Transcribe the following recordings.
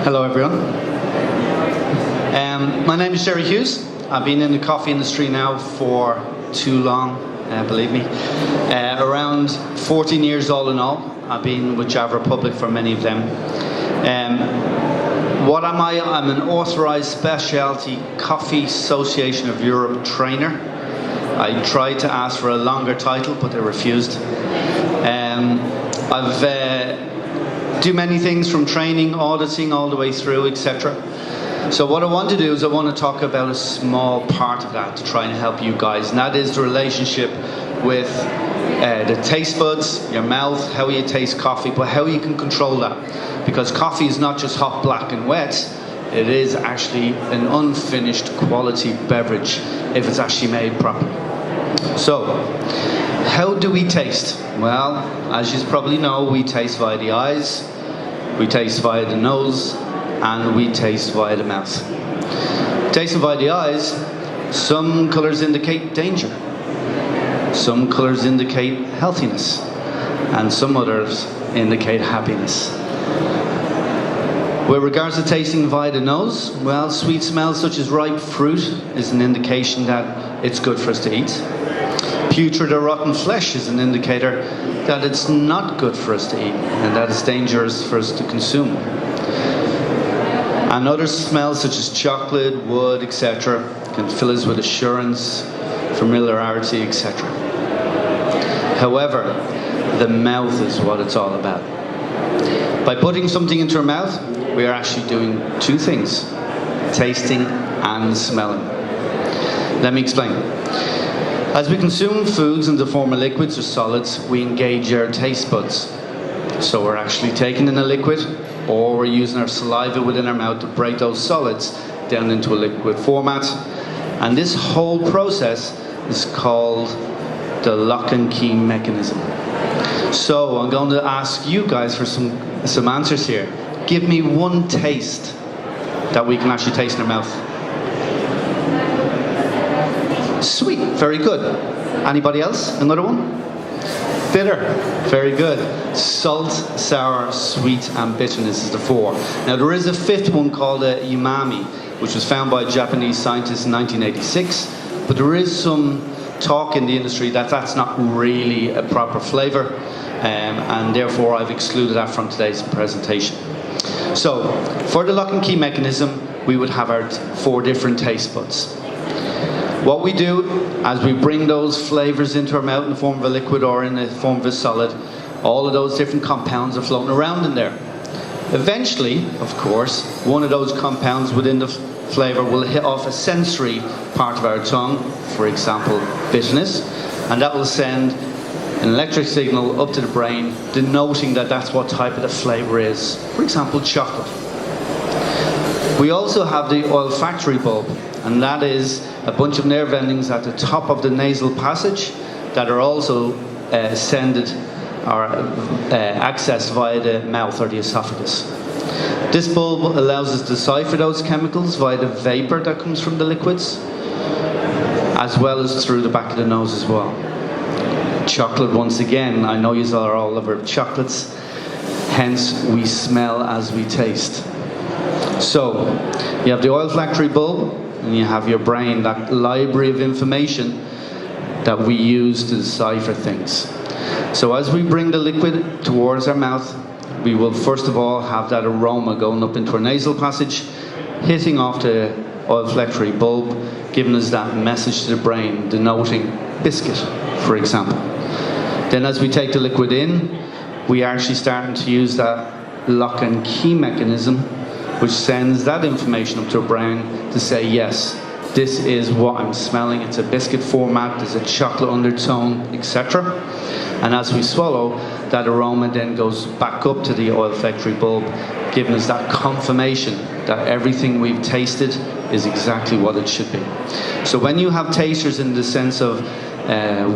Hello everyone. My name is Gerry Hughes. I've been in the coffee industry now for too long, believe me. Around 14 years all in all. I've been with Java Republic for many of them. What am I? I'm an authorized specialty Coffee Association of Europe trainer. I tried to ask for a longer title, but they refused. I've do many things from training, auditing, all the way through, etc. So what I want to do is I want to talk about a small part of that to try and help you guys, and that is the relationship with the taste buds, your mouth, how you taste coffee, but how you can control that. Because coffee is not just hot, black and wet, it is actually an unfinished quality beverage if it's actually made properly. So, how do we taste? Well, as you probably know, we taste via the eyes, we taste via the nose, and we taste via the mouth. Tasting via the eyes, some colours indicate danger, some colours indicate healthiness, and some others indicate happiness. With regards to tasting via the nose, well, sweet smells such as ripe fruit is an indication that it's good for us to eat. Putrid or rotten flesh is an indicator that it's not good for us to eat and that it's dangerous for us to consume. And other smells such as chocolate, wood, etc. can fill us with assurance, familiarity, etc. However, the mouth is what it's all about. By putting something into our mouth, we are actually doing two things: tasting and smelling. Let me explain. As we consume foods in the form of liquids or solids, we engage our taste buds. So we're actually taking in a liquid, or we're using our saliva within our mouth to break those solids down into a liquid format. And this whole process is called the lock and key mechanism. So I'm going to ask you guys for some answers here. Give me one taste that we can actually taste in our mouth. Sweet, very good. Anybody else? Another one? Bitter, very good. Salt, sour, sweet, and bitterness is the four. Now there is a fifth one called umami, which was found by Japanese scientists in 1986, but there is some talk in the industry that that's not really a proper flavour, and therefore I've excluded that from today's presentation. So, for the lock and key mechanism, we would have our four different taste buds. What we do, as we bring those flavours into our mouth in the form of a liquid or in the form of a solid, all of those different compounds are floating around in there. Eventually, of course, one of those compounds within the flavour will hit off a sensory part of our tongue, for example, bitterness, and that will send an electric signal up to the brain, denoting that that's what type of the flavour is. For example, chocolate. We also have the olfactory bulb, and that is a bunch of nerve endings at the top of the nasal passage that are also sended or accessed via the mouth or the esophagus. This bulb allows us to decipher those chemicals via the vapour that comes from the liquids, as well as through the back of the nose as well. Chocolate, once again, I know you are all over chocolates, hence we smell as we taste. So, you have the olfactory bulb, and you have your brain, that library of information that we use to decipher things. So as we bring the liquid towards our mouth, we will first of all have that aroma going up into our nasal passage, hitting off the olfactory bulb, giving us that message to the brain, denoting biscuit, for example. Then as we take the liquid in, we are actually starting to use that lock and key mechanism, which sends that information up to our brain to say, yes, this is what I'm smelling. It's a biscuit format, there's a chocolate undertone, etc. And as we swallow, that aroma then goes back up to the olfactory bulb, giving us that confirmation that everything we've tasted is exactly what it should be. So when you have tasters in the sense of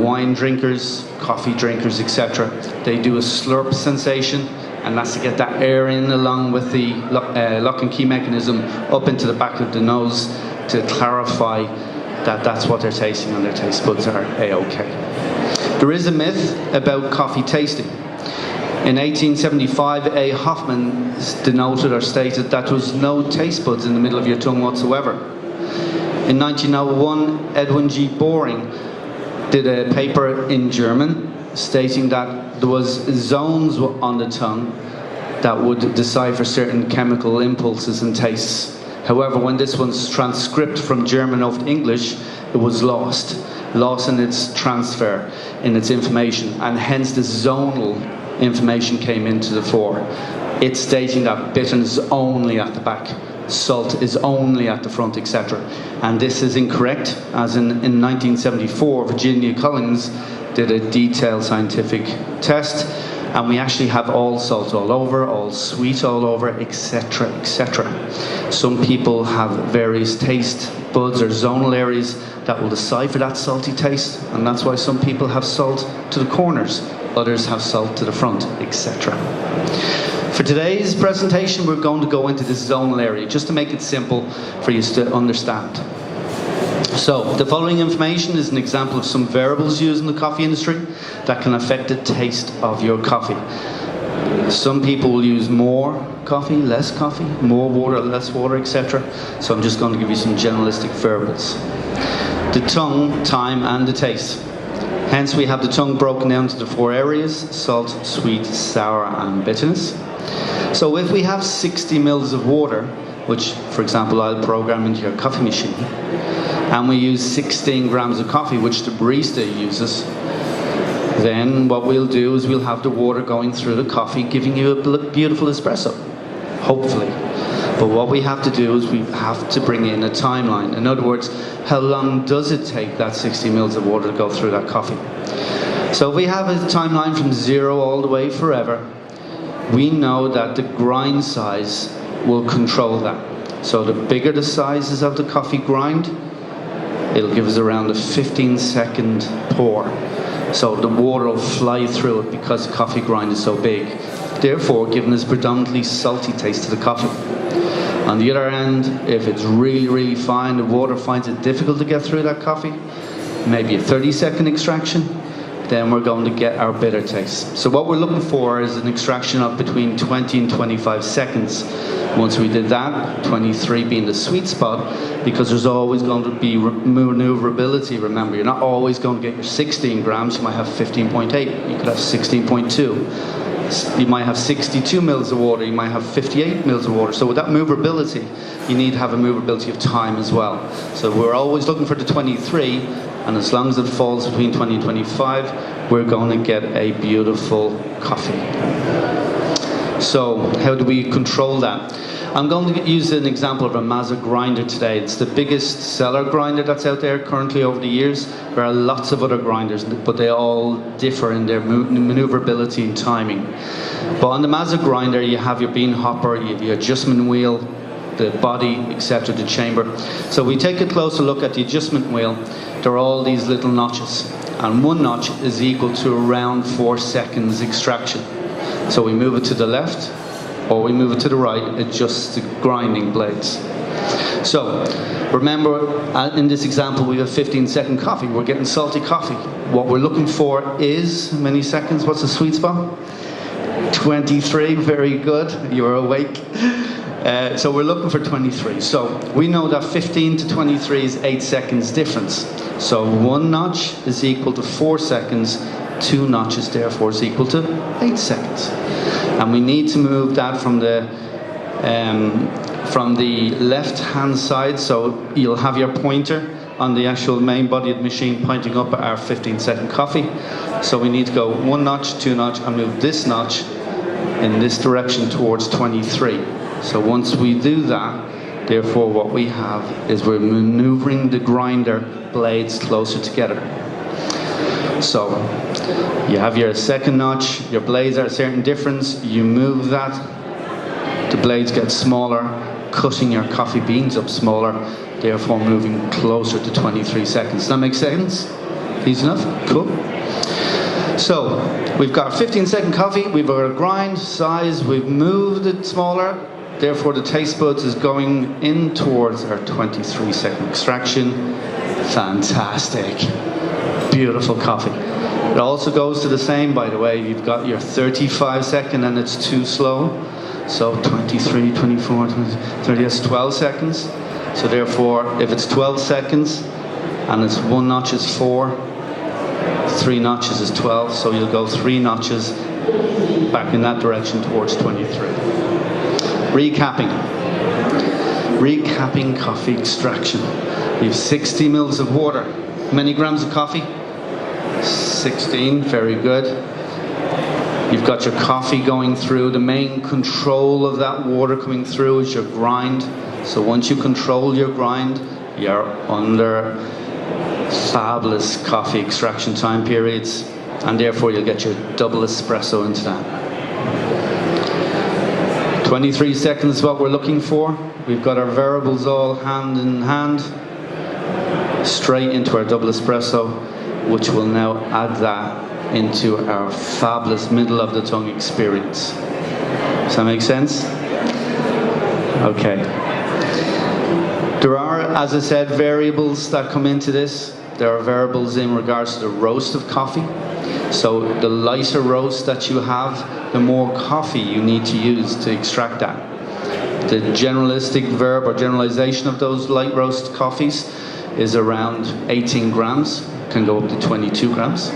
wine drinkers, coffee drinkers, etc., they do a slurp sensation, and that's to get that air in along with the lock and key mechanism up into the back of the nose to clarify that that's what they're tasting and their taste buds are A-OK. There is a myth about coffee tasting. In 1875, A. Hoffman denoted or stated that there was no taste buds in the middle of your tongue whatsoever. In 1901, Edwin G. Boring did a paper in German stating that there was zones on the tongue that would decipher certain chemical impulses and tastes. However, when this was transcribed from German over to English, it was lost in its transfer, in its information, and hence the zonal information came into the fore. It's stating that bitterness is only at the back, salt is only at the front, etc. And this is incorrect, as in 1974, Virginia Collins did a detailed scientific test, and we actually have all salt all over, all sweet all over, etc., etc. Some people have various taste buds or zonal areas that will decipher that salty taste, and that's why some people have salt to the corners, others have salt to the front, etc. For today's presentation, we're going to go into this zonal area, just to make it simple for you to understand. So, the following information is an example of some variables used in the coffee industry that can affect the taste of your coffee. Some people will use more coffee, less coffee, more water, less water, etc. So I'm just going to give you some generalistic variables. The tongue, time, and the taste. Hence we have the tongue broken down to the 4 areas: salt, sweet, sour, and bitterness. So if we have 60 mils of water, which for example I'll program into your coffee machine, and we use 16 grams of coffee, which the barista uses, then what we'll do is we'll have the water going through the coffee, giving you a beautiful espresso, hopefully. But what we have to do is we have to bring in a timeline. In other words, how long does it take that 60 mils of water to go through that coffee? So if we have a timeline from 0 all the way forever, we know that the grind size will control that. So the bigger the sizes of the coffee grind, it'll give us around a 15-second pour. So the water will fly through it because the coffee grind is so big, therefore giving us predominantly salty taste to the coffee. On the other end, if it's really, really fine, the water finds it difficult to get through that coffee, maybe a 30-second extraction, then we're going to get our bitter taste. So what we're looking for is an extraction of between 20 and 25 seconds. Once we did that, 23 being the sweet spot, because there's always going to be maneuverability. Remember, you're not always going to get your 16 grams, you might have 15.8, you could have 16.2. You might have 62 mils of water, you might have 58 mils of water. So with that movability, you need to have a movability of time as well. So we're always looking for the 23, and as long as it falls between 20 and 25, we're going to get a beautiful coffee. So how do we control that? I'm going to use an example of a Mazza grinder today. It's the biggest seller grinder that's out there currently over the years. There are lots of other grinders, but they all differ in their maneuverability and timing. But on the Mazza grinder, you have your bean hopper, you have your adjustment wheel, the body, etc., the chamber. So we take a closer look at the adjustment wheel. There are all these little notches, and one notch is equal to around 4 seconds extraction. So we move it to the left, or we move it to the right, adjust the grinding blades. So, remember, in this example, we have 15-second coffee. We're getting salty coffee. What we're looking for is, how many seconds? What's the sweet spot? 23, very good. You're awake. So we're looking for 23. So we know that 15 to 23 is 8 seconds difference. So 1 notch is equal to 4 seconds. 2 notches, therefore, is equal to 8 seconds. And we need to move that from the left-hand side, so you'll have your pointer on the actual main body of the machine pointing up at our 15-second coffee. So we need to go 1 notch, 2 notch, and move this notch in this direction towards 23. So once we do that, therefore what we have is we're maneuvering the grinder blades closer together. So you have your second notch, your blades are a certain difference, you move that, the blades get smaller, cutting your coffee beans up smaller, therefore moving closer to 23 seconds. Does that make sense? Easy enough? Cool. So we've got 15-second coffee, we've got a grind size, we've moved it smaller, therefore the taste buds is going in towards our 23-second extraction. Fantastic. Beautiful coffee. It also goes to the same, by the way. You've got your 35 second and it's too slow. So 23, 24, 30, that's 12 seconds. So therefore, if it's 12 seconds and it's 1 notch is 4, 3 notches is 12. So you'll go 3 notches back in that direction towards 23. Recapping coffee extraction. You have 60 mils of water. How many grams of coffee? 16, very good. You've got your coffee going through. The main control of that water coming through is your grind. So once you control your grind, you're under fabulous coffee extraction time periods, and therefore you'll get your double espresso into that. 23 seconds is what we're looking for. We've got our variables all hand in hand, straight into our double espresso, which will now add that into our fabulous middle of the tongue experience. Does that make sense? Okay. There are, as I said, variables that come into this. There are variables in regards to the roast of coffee. So the lighter roast that you have, the more coffee you need to use to extract that. The generalistic verb or generalization of those light roast coffees is around 18 grams, can go up to 22 grams.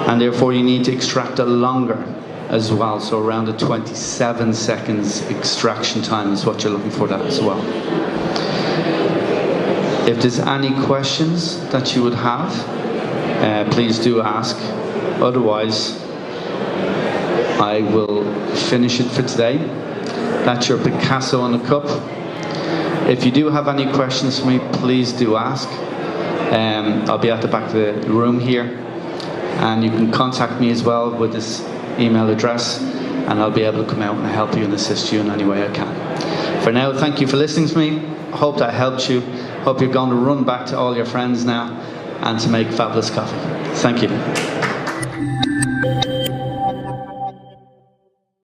And therefore you need to extract it longer as well. So around the 27 seconds extraction time is what you're looking for that as well. If there's any questions that you would have, please do ask. Otherwise, I will finish it for today. That's your Picasso on a cup. If you do have any questions for me, please do ask. I'll be at the back of the room here, and you can contact me as well with this email address, and I'll be able to come out and help you and assist you in any way I can. For now, thank you for listening to me. Hope that helped you. Hope you're going to run back to all your friends now and to make fabulous coffee. Thank you.